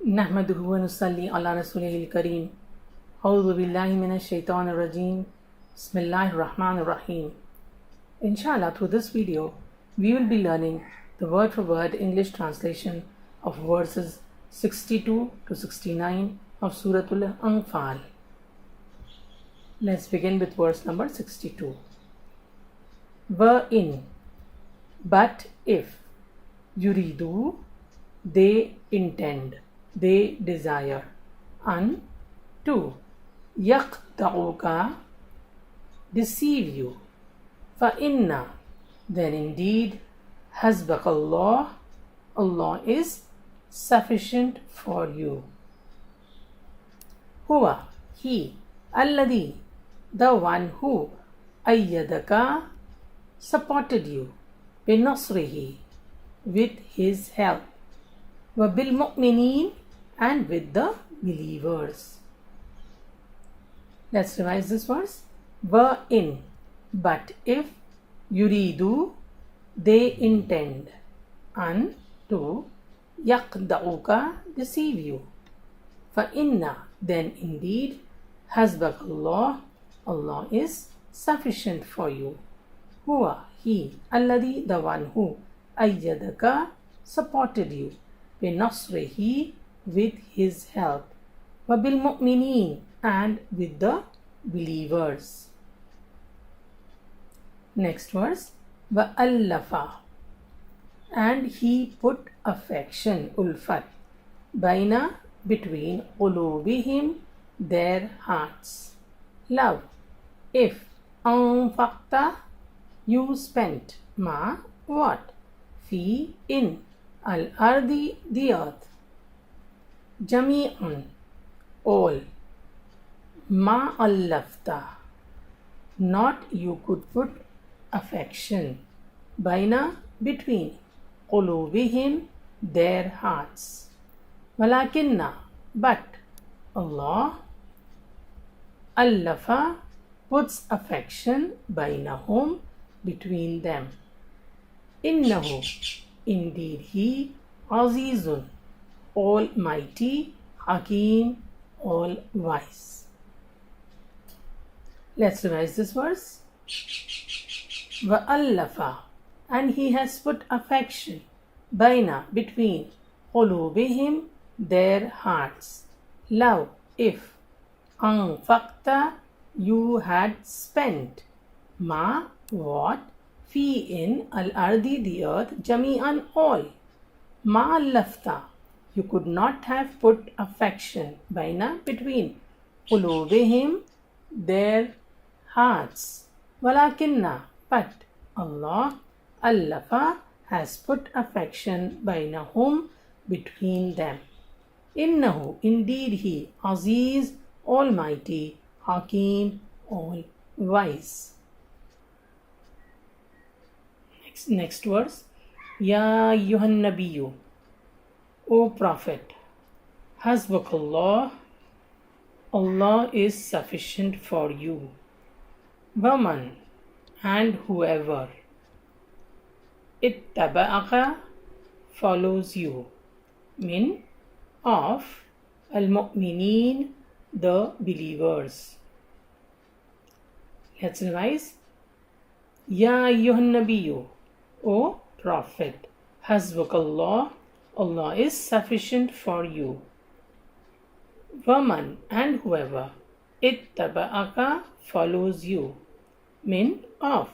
नहमदुहु व नुसल्ली अला रसूलिहिल करीम। औज़ु बिल्लाहि मिनश शैतानिर रजीम। बिस्मिल्लाहिर रहमानिर रहीम। Inshallah, through this video, we will be learning the word-for-word English translation of verses 62 to 69 of Suratul Anfal. Let's begin with verse number 62. Wherein, but if, yuridu, they intend, they desire, to, yaqta'uka, deceive you, فَإِنَّ, then indeed, hasbakallah, Allah is sufficient for you. Huwa, he, alladhi, the one who, ayyadaka, supported you, binasrihi, with his help, wa bil mu'mineen, and with the believers. Let's revise this verse. Wherein, but if, yuridu, they intend, to, yaqda'uka, deceive you, فَإِنَّ, then indeed, hasbakallah, Allah is sufficient for you. Huwa, he, alladhi, the one who, ayyadaka, supported you, binasrihi, with his help, wa bil mu'mineen, and with the believers. Next verse, وَأَلَّفَ, and he put affection, ulfat, baina, between, qulubihim, their hearts, love, if, anfaqta, you spent, ma, what, fi, in, al-ardi, the earth, jami'un, all, ma allafta, not you could put affection, baina, between, qulubihim, their hearts, walakinna, but, Allah, allafa, puts affection, bainahum, between them, innahu, indeed he, azizun, almighty, hakim, all wise. Let's revise this verse. وَأَلَّفَ, and he has put affection, baina, between, qulubihim, their hearts, love, if, anfaqta, you had spent, ma, what, fi, in, al-ardi, the earth, jami'an, all, ma allafta, you could not have put affection, baina, between, qulubihim, their hearts, walakinna, but, Allah, allafa, has put affection, bainahum, between them, innahu, indeed he, aziz, almighty, hakim, all wise. Next verse, Ya ayyuhan nabiyyu, O Prophet, hasbukallah, Allah is sufficient for you, waman, and whoever, ittaba'aka, follows you, min, of, al-mu'mineen, the believers. Let's revise. Ya ayyuhan nabiyyu, O Prophet, hasbukallah, Allah is sufficient for you, waman, and whoever, ittaba'aka, follows you, min, of,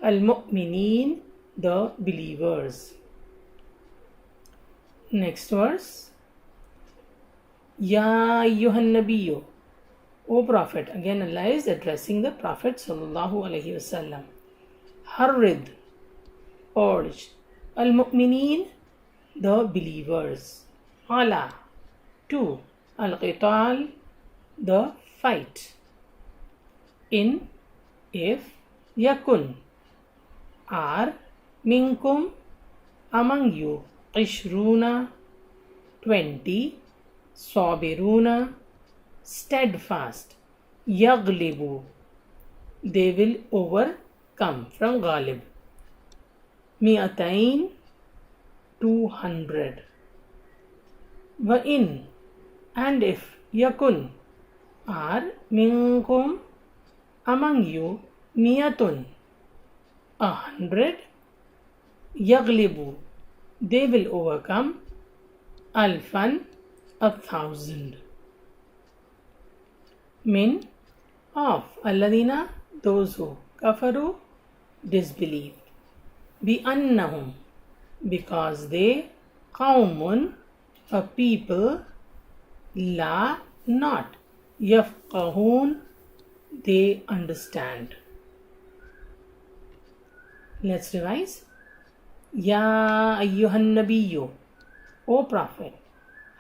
al-mu'mineen, the believers. Next verse, Ya ayyuhan nabiyyu, O Prophet, again Allah is addressing the Prophet sallallahu alaihi wasallam. Harrid, urge, al-mu'mineen, the believers, ala, to, al-qital, the fight, in, if, yakun, are, minkum, among you, ishruna, 20, sabiruna, steadfast, yaglibu, they will overcome, from ghalib, mi'atain, 200, وَإِن, and if yakun are minkum among you miyatun 100 yaglibu they will overcome alfan 1,000 min of alladina those who kafaru disbelieved bi annahum because they qaumun a people la not yafqahun they understand. Let's revise. Ya ayyuhan nabiyyu, O Prophet,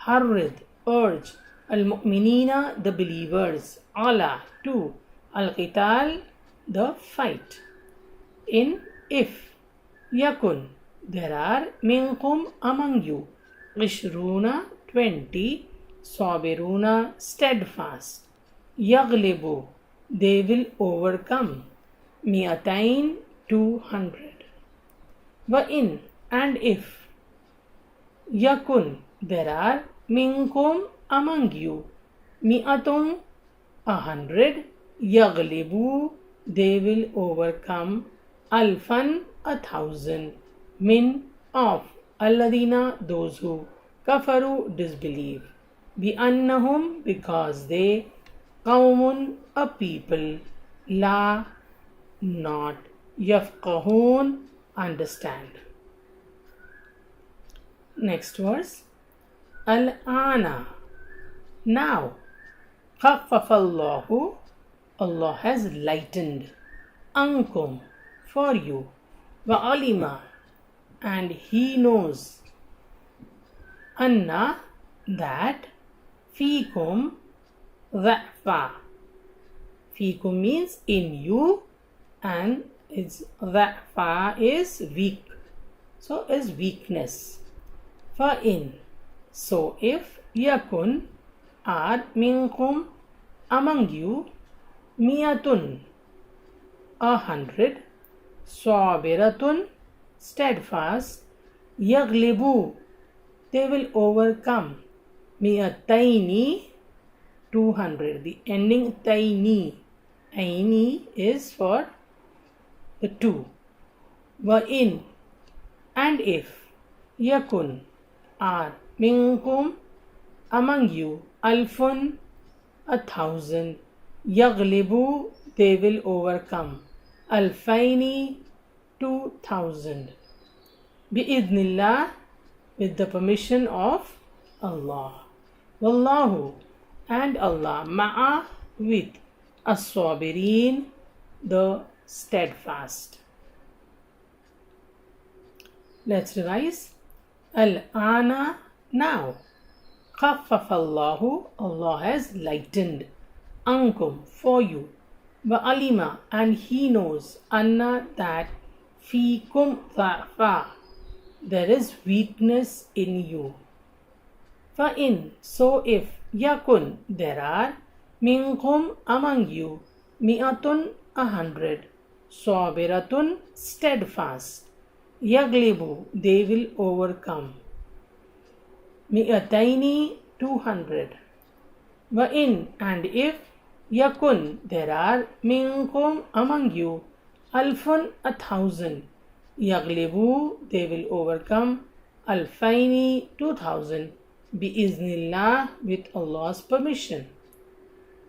harrid, urge, al-mu'minina, the believers, ala, to, al-qital, the fight. In, if, yakun, there are, minkum, among you, ishruna, 20, sabiruna, steadfast, yaglibu, they will overcome, mi'atain, 200. Wa in, and if, yakun, there are, minkum, among you, mi'atun, 100, yaglibu, they will overcome, alfan, 1,000, min, of, alladina, those who, kafaru, disbelieve, bi annahum, because they, qaumun, a people, la, not, yafqahun, understand. Next verse. Al-ana, now, khaffafallahu, Allah has lightened, ankum, for you, wa alima, and He knows, anna, that, fikum, dha'fa, fikum means in you, and its dha'fa is weak, so is weakness. Fa in, so if, yakun, are, minkum, among you, miyatun, 100, sabiratun, steadfast, yaglibu, they will overcome, miyataini, 200. The ending taini, aini is for the two. Wa in, and if, yakun, are, minkum, among you, alfun, 1,000, yaglibu, they will overcome, alfaini, 2,000, bi'idhnillah, with the permission of Allah. Wallahu, and Allah, ma'a, with, as-sabirin, the steadfast. Let's revise. Al-ana, now, khaffafallahu, Allah has lightened, ankum, for you, wa alima, and He knows, anna, that, fikum, dha'fa, there is weakness in you. Fa in, so if, yakun, there are, minkum, among you, mi'atun, 100, sabiratun, steadfast, yaglibu, they will overcome, mi'ataini, 200. Wa in, and if, yakun, there are, minkum, among you, alfun, 1,000, yaglibu, they will overcome, alfaini, 2,000, bi'iznillah, with Allah's permission.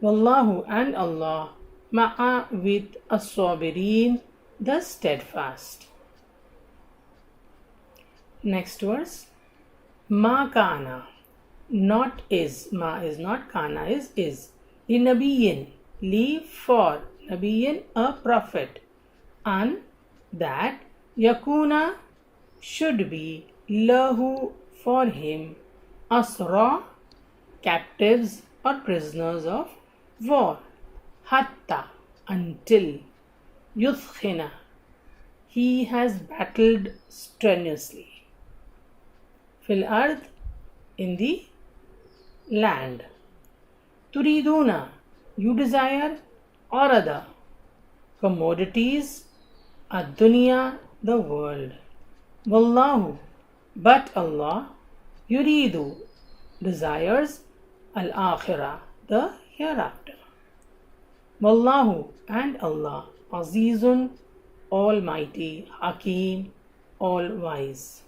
Wallahu, and Allah, ma'a, with as-sabirin, the steadfast. Next verse. Ma kana, not is, ma is not, kana is. Li nabiyyin, li, for, nabiyyin, a prophet, and that, yakuna, should be, lahu, for him, asra, captives or prisoners of war, hatta, until, yuthkhina, he has battled strenuously, fil ard, in the land, turiduna, you desire, arada, commodities, ad-dunya, the world, wallahu, but Allah, yuridu, desires, al-akhirah, the hereafter. Wallahu, and Allah, Azizun, Almighty, Hakim, all-wise.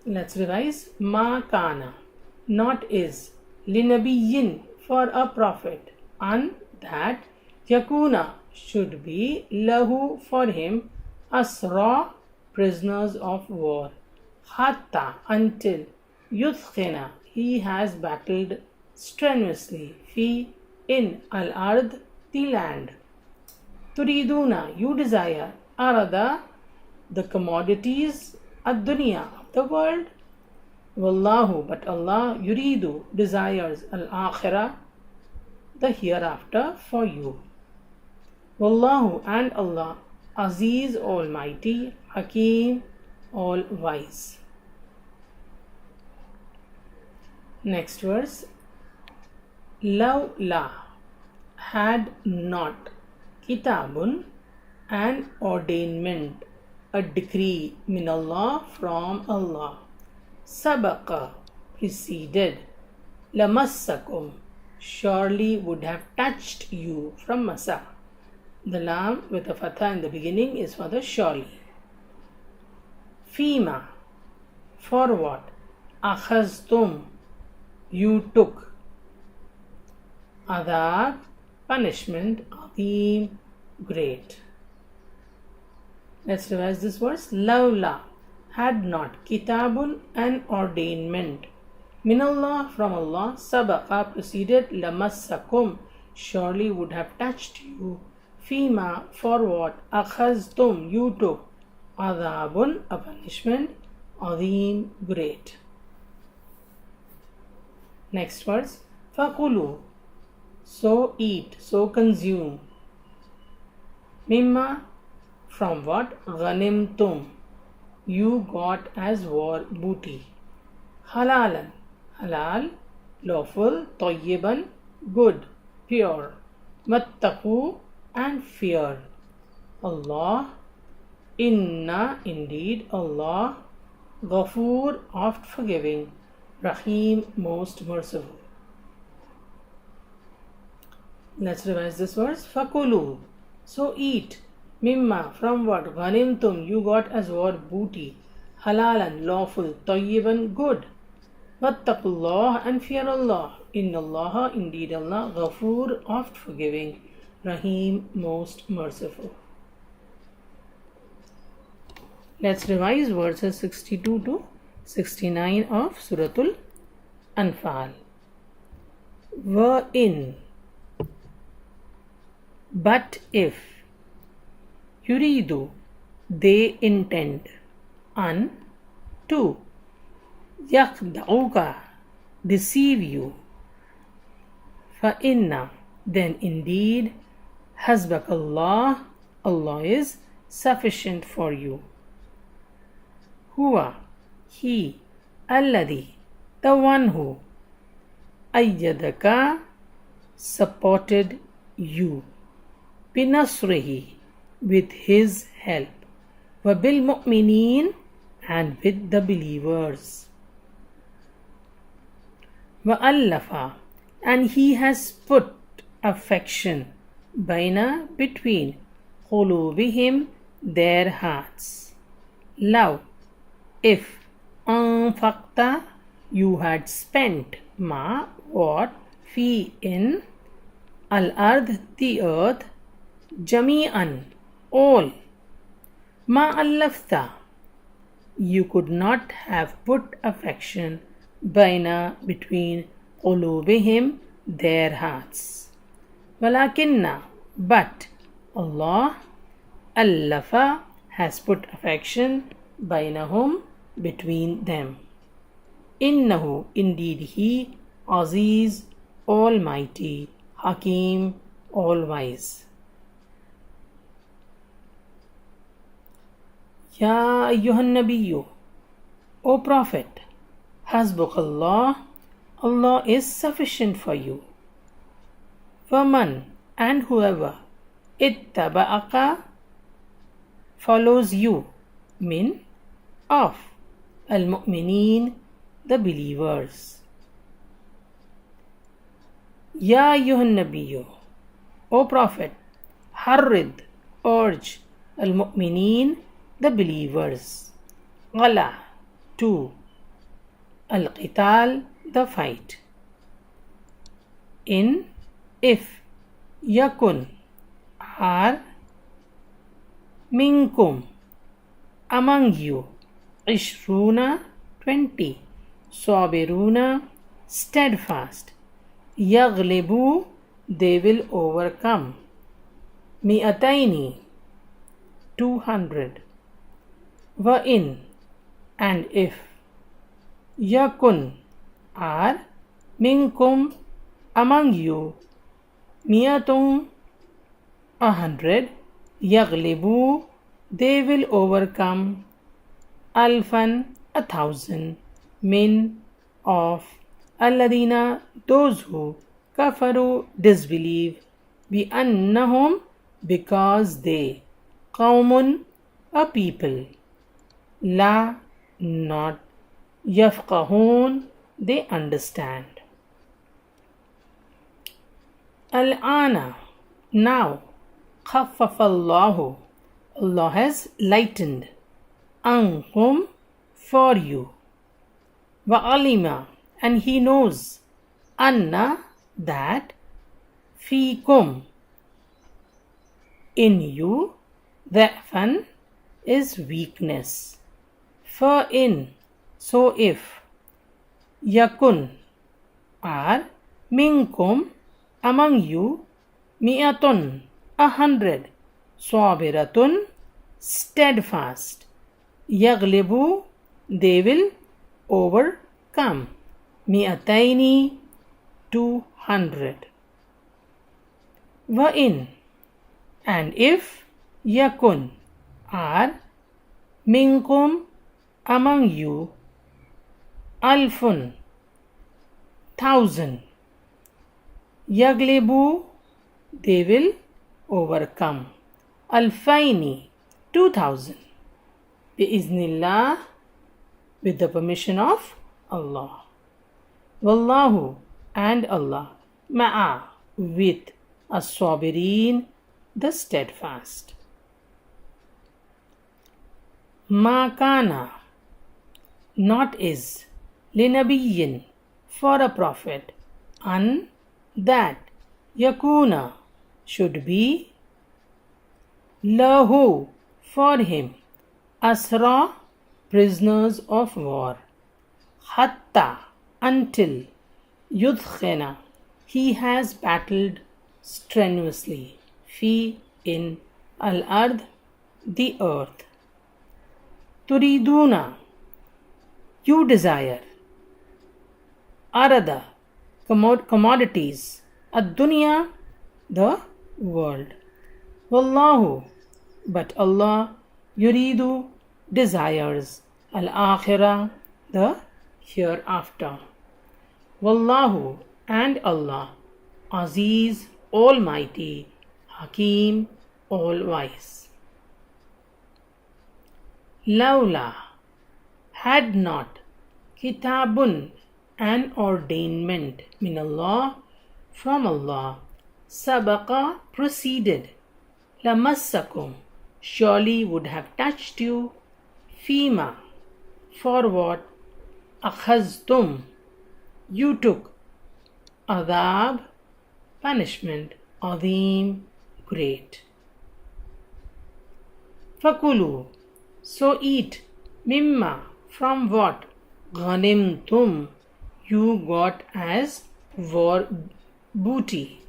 Let's revise. Ma kana, not is, linabiyyin, for a prophet, an, that, yakuna, should be, lahu, for him, asra, prisoners of war, hatta, until, yuthkhina, he has battled strenuously, fi, in, al-ard, the land. Turiduna, you desire, arada, the commodities, ad-dunya, of the world. Wallahu, but Allah, yuridu, desires, al-akhirah, the hereafter for you. Wallahu, and Allah, Aziz, Almighty, Hakim, all-wise. Next verse. Lawla, had not, kitabun, an ordainment, a decree, min Allah, from Allah, sabaqa, preceded, lamassakum, surely would have touched you, from masa. The lam with a fatha in the beginning is for the surely. Fima, for what? Akhaztum, you took. Adab, punishment. Azim, great. Let's revise this verse. Lawla, had not, kitabun, an ordainment, minallah, from Allah, sabaqa, preceded, lamassakum, surely would have touched you, fima, for what, akhaztum, you took, adabun, a punishment, azim, great. Next verse. Fakulu, so eat, so consume, mimma, from what, ghanimtum, you got as war booty, halalan, halal, lawful, tayyiban, good, pure, wattaqu, and fear, Allah, inna, indeed, Allah, Ghafoor, oft forgiving, Rahim, most merciful. Let's revise this verse. Fakulu, so eat, mimma, from what, ghanimtum, you got as war booty, halalan, lawful, tayyiban, good, wattaqullah, and fear Allah, innallaha, indeed Allah, Ghafoor, oft forgiving, Rahim, most merciful. Let's revise verses 62 to 69 of Suratul Anfal. Were in, but if, yuridu, they intend, an, to, yakhda'uka, deceive you, fa inna, then indeed, hasbakallah, Allah is sufficient for you. Huwa, he, alladhi, the one who, ayyadaka, supported you, binasrihi, with his help, wabil mu'mineen, and with the believers, wa'allafa, and he has put affection, baina, between, qulubihim, their hearts. Love, if, anfaqta, you had spent, ma, what, fi, in, al-ard, the earth, jami'an, all, ma allafta, you could not have put affection, baina, between, qulubihim, their hearts. Walakinna, but, Allah, allafa, has put affection, bainahum, between them. Innahu, indeed he, Aziz, Almighty, Hakim, all-wise. Ya ayyuhan nabiyyu, O Prophet, hasbukallah, Allah is sufficient for you. Faman, and whoever, ittaba'aka, follows you, min, of, al-mu'mineen, the believers. Ya ayyuhan nabiyyu, O Prophet, harrid, urge, al-mu'mineen, the believers. Ghala, to, al-qital, the fight. In, if, yakun, are, minkum, among you, ishruna, 20, sabiruna, steadfast, yaghlibu, they will overcome, mi'ataini, 200, wa in, and if, yakun, are, minkum, among you, mi'atun, 100, yaghlibu, they will overcome, alfan, 1,000, min, of, alladina, those who, kafaru, disbelieve, bi annahum, because they, qawmun, a people, la, not, yafqahun, they understand. Al-ana, now, khaffafallahu, Allah has lightened, ankum, for you, wa'alima, and He knows, anna, that, fikum, in you, dha'fan, is weakness, fa in, so if, yakun, are, minkum, among you, mi'atun, 100, sabiratun, steadfast, yaghlibu, they will overcome, mi'ataini, 200, wa in, and if, yakun, are, minkum, among you, alfun, 1,000, yaghlibu, they will overcome, alfaini, 2,000, biiznillah, with the permission of Allah. Wallahu, and Allah, ma'a, with, as-sabirin, the steadfast. Ma kana, not is, linabiyyin, for a prophet, an, that, yakuna, should be, lahu, for him, asra, prisoners of war, hatta, until, yudkhina, he has battled strenuously, fi, in, al-ard, the earth. Turiduna, you desire, arada, commodities, ad-dunya, the world. Wallahu, but Allah, yuridu, desires, al-akhirah, the hereafter. Wallahu, and Allah, Aziz, Almighty, Hakim, all-wise. Lawla, had not, kitabun, an ordainment, min Allah, from Allah, sabaqa, preceded, lamassakum, surely would have touched you, fima, for what, akhaztum, you took, adab, punishment, azim, great. Fakulu, so eat, mimma, from what, ghanimtum, you got as war booty,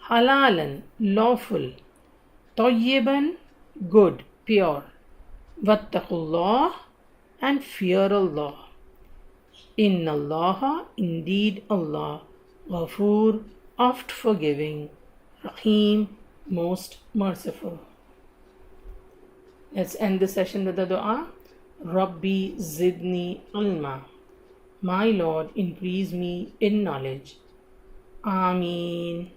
halalan, lawful, tayyiban, good, pure, wattaqullah, and fear Allah. Inna Allah, indeed Allah, Ghafoor, oft forgiving, Rahim, most merciful. Let's end the session with the dua. Rabbi zidni ilma. My Lord, increase me in knowledge. Ameen.